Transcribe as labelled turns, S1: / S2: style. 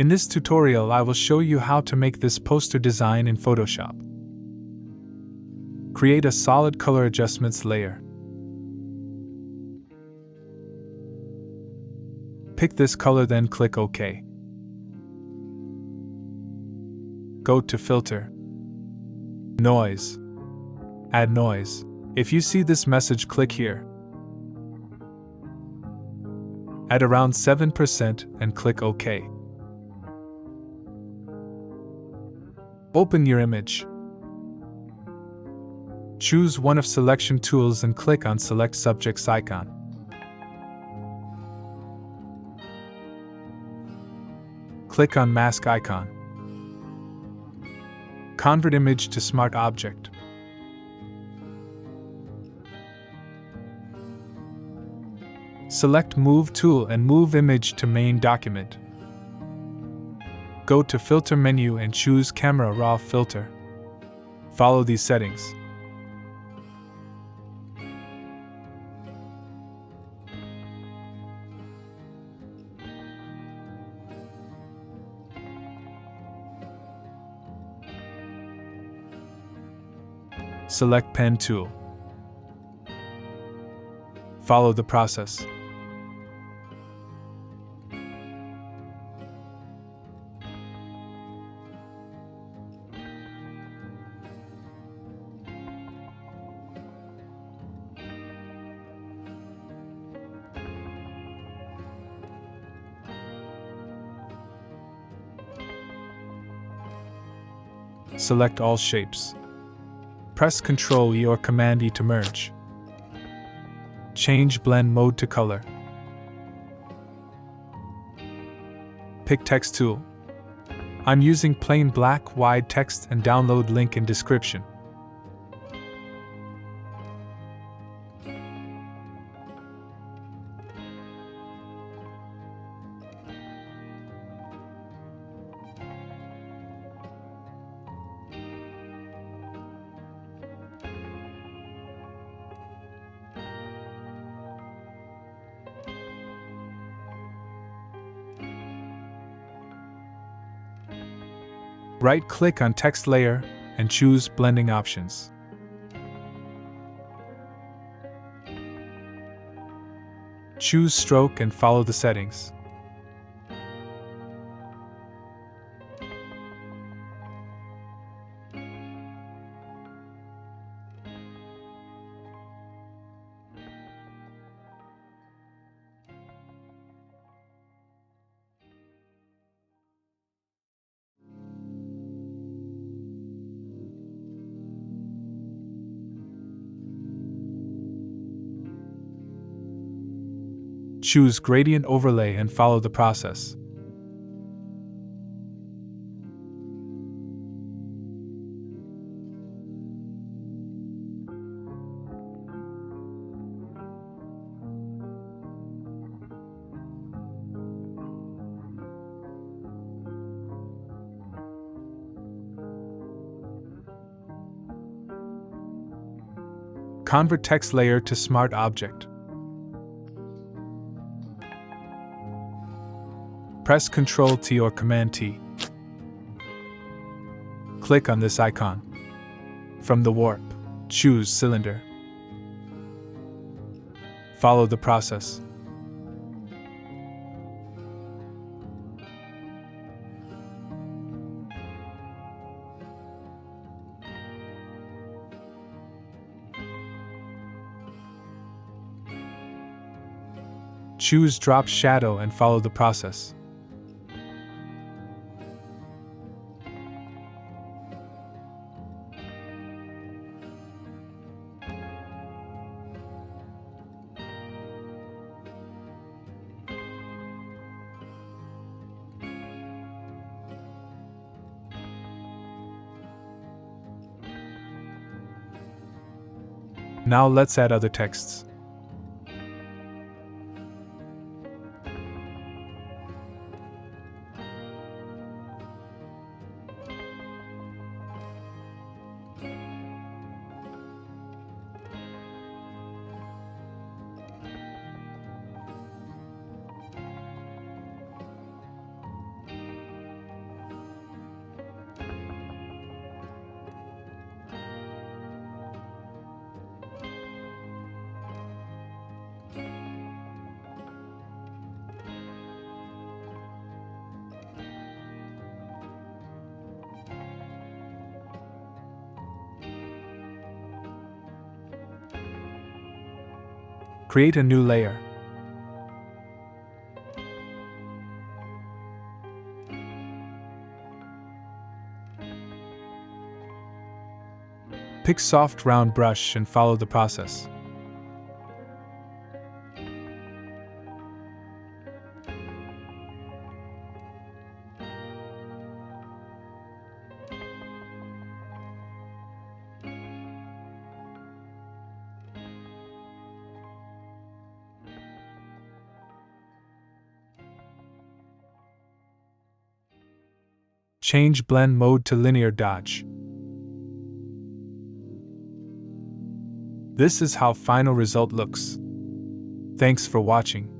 S1: In this tutorial, I will show you how to make this poster design in Photoshop. Create a solid color adjustments layer. Pick this color, then click OK. Go to Filter, Noise, Add Noise. If you see this message, click here. Add around 7% and click OK. Open your image. Choose one of selection tools and click on Select Subjects icon. Click on Mask icon. Convert image to Smart Object. Select Move tool and move image to main document. Go to Filter menu and choose Camera Raw Filter. Follow these settings. Select Pen tool. Follow the process. Select all shapes. Press Ctrl-E or Command-E to merge. Change blend mode to color. Pick Text tool. I'm using plain black wide text and download link in description. Right-click on text layer and choose Blending Options. Choose Stroke and follow the settings. Choose Gradient Overlay and follow the process. Convert text layer to Smart Object. Press Ctrl-T or Command-T. Click on this icon. From the warp, choose Cylinder. Follow the process. Choose Drop Shadow and follow the process. Now let's add other texts. Create a new layer. Pick soft round brush and follow the process. Change blend mode to linear dodge. This is how final result looks. Thanks for watching.